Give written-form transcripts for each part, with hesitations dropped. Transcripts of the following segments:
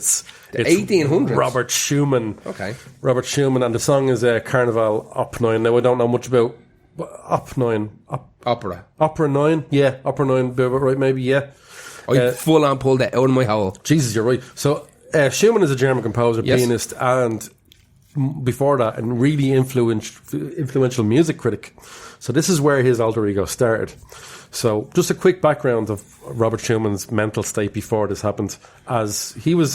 1800s. The 1800s? Robert Schumann. Okay. Robert Schumann, and the song is Carnival Op 9. Now, I don't know much about Op 9. Opera. Opera 9? Yeah, Opera 9, right, maybe, yeah. I full on pulled that out of my hole. Jesus, you're right. So, Schumann is a German composer, pianist, and before that, a really influential music critic. So this is where his alter ego started. So just a quick background of Robert Schumann's mental state before this happened, as he was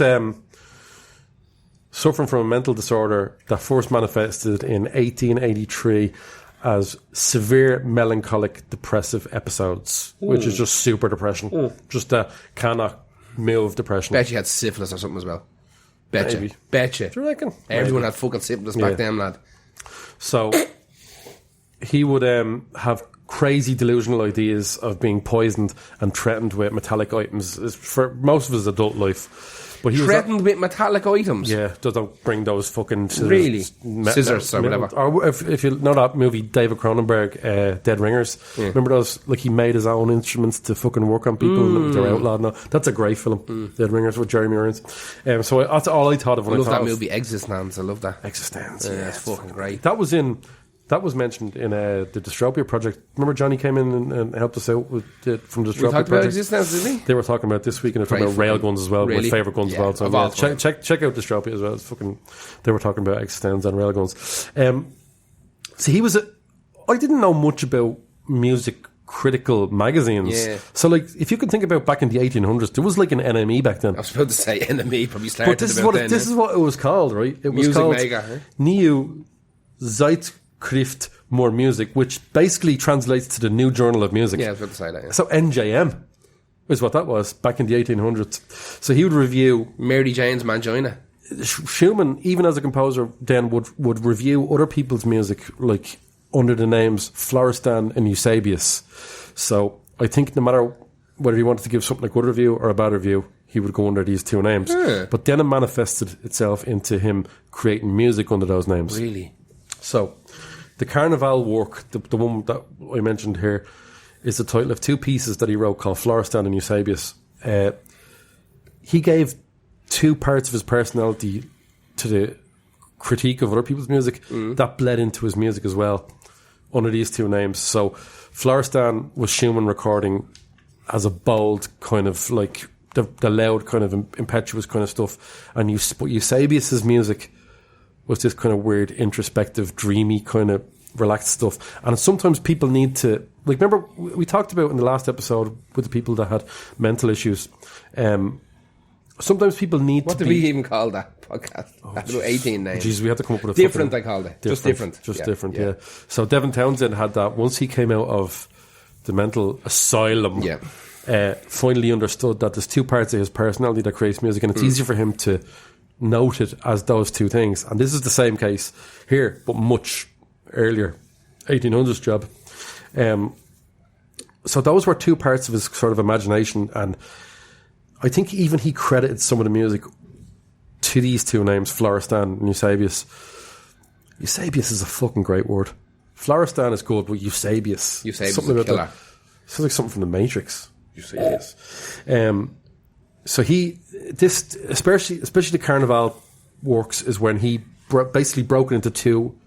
suffering from a mental disorder that first manifested in 1883 as severe melancholic depressive episodes, which is just super depression. Just a cannot move depression. Bet you had syphilis or something as well. Maybe. Betcha. Do you reckon? Everyone had fucking syphilis back then, lad. So he would have crazy delusional ideas of being poisoned and threatened with metallic items for most of his adult life. But he threatened with metallic items? Yeah, don't bring those fucking scissors. Really? Scissors or whatever. Or if you know that movie, David Cronenberg, Dead Ringers, remember those? Like, he made his own instruments to fucking work on people. They're outlawed now. That's a great film, Dead Ringers with Jeremy Irons. So that's all I thought of when I thought love that movie, Existence. I love that. Existence, yeah, it's fucking great. That was mentioned in the Dystropia project. Remember, Johnny came in and helped us out with from the Dystropia project. We talked about Existence, didn't we? They were talking about this week, and they're talking about railguns as well. Really? My favourite guns as well. So check out Dystropia as well. It's fucking. They were talking about Existence and railguns. So he was I didn't know much about music critical magazines. Yeah. So, like, if you can think about back in the 1800s, there was like an NME back then. I was about to say NME, probably started. But this is what it was called, right? It was Music called Mega, huh? New Zeitschrift More Music, which basically translates to the New Journal of Music. Yeah, I was about to say that, yeah. So NJM is what that was back in the 1800s. So he would review Mary Jane's Mangina. Schumann, even as a composer, then would review other people's music, like under the names Florestan and Eusebius. So I think no matter whether he wanted to give something a good review or a bad review, he would go under these two names. But then it manifested itself into him creating music under those names. Really? So the Carnival work, the one that I mentioned here, is the title of two pieces that he wrote called Florestan and Eusebius. He gave two parts of his personality to the critique of other people's music that bled into his music as well under these two names. So Florestan was Schumann recording as a bold kind of like the loud kind of impetuous kind of stuff, and Eusebius's music was this kind of weird introspective dreamy kind of relaxed stuff. And sometimes people need to, like, remember we talked about in the last episode with the people that had mental issues, sometimes people need what to did we even call that podcast? That's about 18 names. Jeez, we had to come up with a different. I called it just different. Yeah. So Devin Townsend had that once he came out of the mental asylum. Yeah. Finally understood that there's two parts of his personality that creates music, and it's easier for him to note it as those two things. And this is the same case here, but much earlier, 1800s job. So those were two parts of his sort of imagination, and I think even he credited some of the music to these two names, Florestan and Eusebius. Eusebius is a fucking great word. Florestan is good, but Eusebius is something a killer. That. Sounds like something from the Matrix. Eusebius. So especially the Carnival works, is when he basically broke it into two,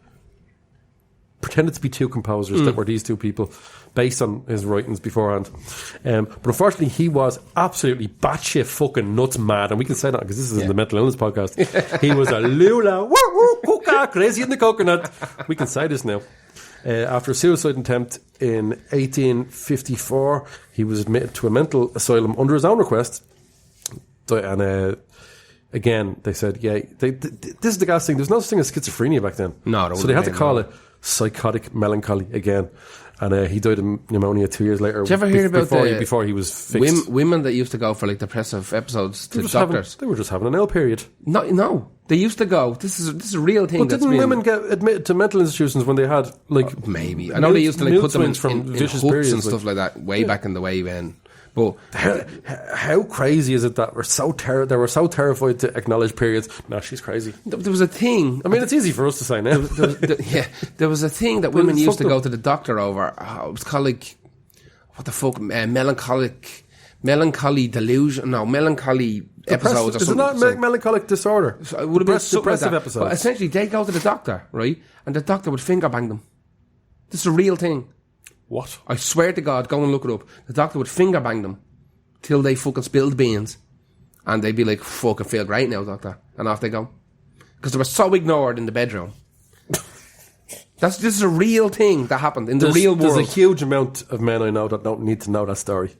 pretended to be two composers that were these two people, based on his writings beforehand. But unfortunately, he was absolutely batshit fucking nuts mad, and we can say that because this is in the Mental Illness podcast. He was a lula, woo woo, kuka, crazy in the coconut. We can say this now. After a suicide attempt in 1854, he was admitted to a mental asylum under his own request. And again, they said, this is the gas thing. There's no such thing as schizophrenia back then. No, so they had to call it psychotic melancholy again. And he died of pneumonia 2 years later. Did you ever hear about before he was fixed? Women that used to go for like depressive episodes to doctors. They were just having an L period. No. They used to go. This is a real thing. But didn't women get admitted to mental institutions when they had like maybe? I know they used to like put them in vicious huts periods and stuff like that way back in the way when. But how crazy is it that they were so terrified to acknowledge periods? No, she's crazy. There was a thing. I mean, it's easy for us to say now. There was a thing that women used to go to the doctor over. It was called like what the fuck, melancholic melancholy delusion. No, melancholy episodes or Is it something. not melancholic disorder? So it would have been something like depressive that. episodes. But essentially, they go to the doctor, right? And the doctor would finger bang them. This is a real thing. What? I swear to God, go and look it up. The doctor would finger bang them till they fucking spilled beans. And they'd be like, fucking feel great now, doctor. And off they go. Because they were so ignored in the bedroom. This is a real thing that happened in the real world. There's a huge amount of men I know that don't need to know that story.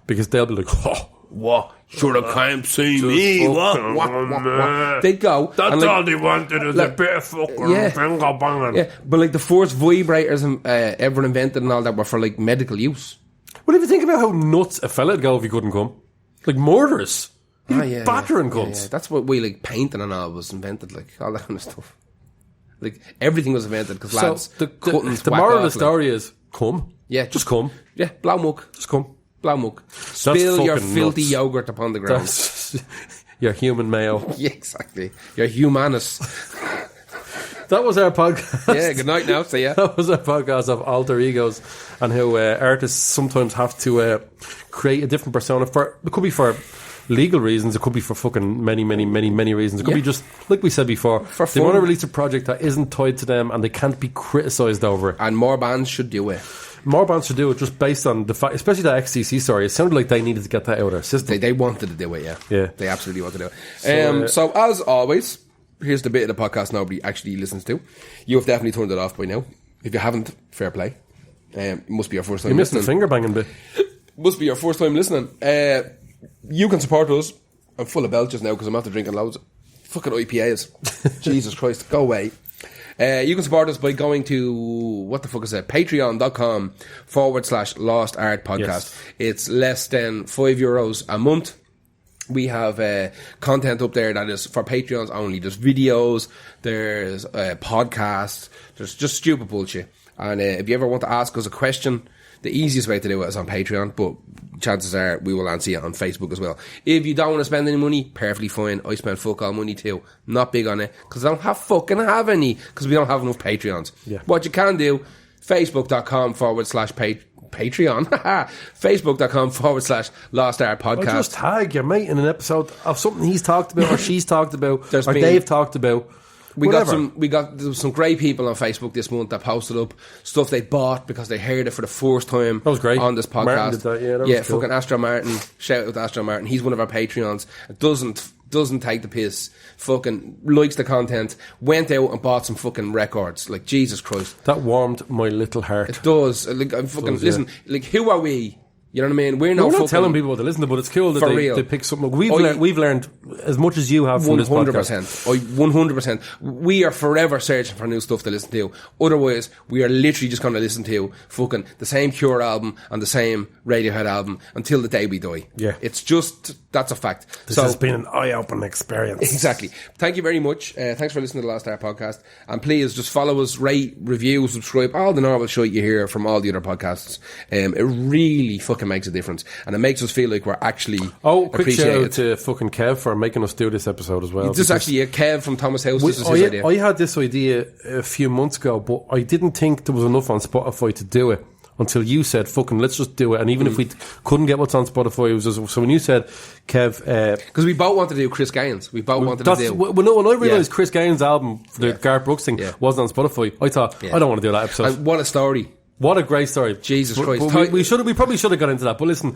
Because they'll be like, oh, what? Should have come see me. What? They'd go. That's all they wanted is a bit of fucking finger banging. Yeah, but like the first vibrators ever invented and all that were for like medical use. Well, if you think about how nuts a fella'd go if he couldn't come. Like murderers. Battering cunts. Yeah. That's what we like painting and all was invented, like all that kind of stuff. Like everything was invented because lads couldn't. The moral of the story is come. Yeah, just come. Yeah, blow muck. Just come. Blow muck. Spill your filthy nuts. yogurt upon the ground. Your human mayo. Yeah, exactly. Your humanus. That was our podcast. Yeah, good night now. See ya. That was our podcast of alter egos and how artists sometimes have to create a different persona. It could be for legal reasons. It could be for fucking many reasons. It could be just, like we said before, for they want to release a project that isn't tied to them and they can't be criticised over it. And more bands should do it. More bands should do it just based on the fact, especially that XTC story. It sounded like they needed to get that out of their system. They wanted to do it, yeah. Yeah. They absolutely wanted to do it. So as always, here's the bit of the podcast nobody actually listens to. You have definitely turned it off by now. If you haven't, fair play. It must be your first time You're missing listening. the finger banging bit. Must be your first time listening. You can support us. I'm full of belches now because I'm after drinking loads of fucking IPAs. Jesus Christ, go away. You can support us by going to, what the fuck is it, patreon.com/Lost Art Podcast. Yes. It's less than €5 a month. We have content up there that is for Patreons only. There's videos, there's podcasts, there's just stupid bullshit. And if you ever want to ask us a question, the easiest way to do it is on Patreon, but chances are we will answer you on Facebook as well. If you don't want to spend any money, perfectly fine. I spend fuck all money too. Not big on it, because I don't have any, because we don't have enough Patreons. Yeah. What you can do, Facebook.com/Patreon. Facebook.com/Lost Art Podcast. Or just tag your mate in an episode of something he's talked about or she's talked about or Dave talked about. We got some great people on Facebook this month that posted up stuff they bought because they heard it for the first time. That was great. On this podcast. Martin did that, that was cool. Fucking Astro Martin. Shout out to Astro Martin. He's one of our Patreons. Doesn't take the piss. Fucking likes the content. Went out and bought some fucking records. Like, Jesus Christ. That warmed my little heart. It does. Like, I'm fucking listen. Like, who are we? You know what I mean? We're not telling people what to listen to, but it's cool that they pick something. We've learned as much as you have from this podcast. 100%. We are forever searching for new stuff to listen to. Otherwise, we are literally just going to listen to fucking the same Cure album and the same Radiohead album until the day we die. Yeah. It's just, that's a fact. This has been an eye-opening experience. Exactly. Thank you very much. Thanks for listening to the Lost Art Podcast. And please just follow us, rate, review, subscribe, all the normal shit you hear from all the other podcasts. It really fucking makes a difference, and it makes us feel like we're actually quick shout out to fucking Kev for making us do this episode as well. This is actually Kev from Thomas House. This is his idea. I had this idea a few months ago, but I didn't think there was enough on Spotify to do it until you said fucking let's just do it. And even if we couldn't get what's on Spotify, it was just, so when you said Kev, because we both wanted to do Chris Gaines, when I realised Chris Gaines' album, the Garth Brooks thing, wasn't on Spotify, I thought I don't want to do that episode. And what a story. What a great story. Jesus Christ. But we probably should have got into that. But listen,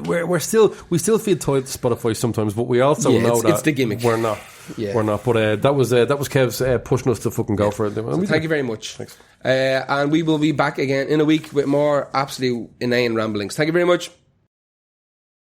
we still feel tied to Spotify sometimes, but we also know that it's the gimmick. We're not. Yeah. We're not. But that was Kev's pushing us to fucking go for it. So thank you very much. Thanks. And we will be back again in a week with more absolute inane ramblings. Thank you very much.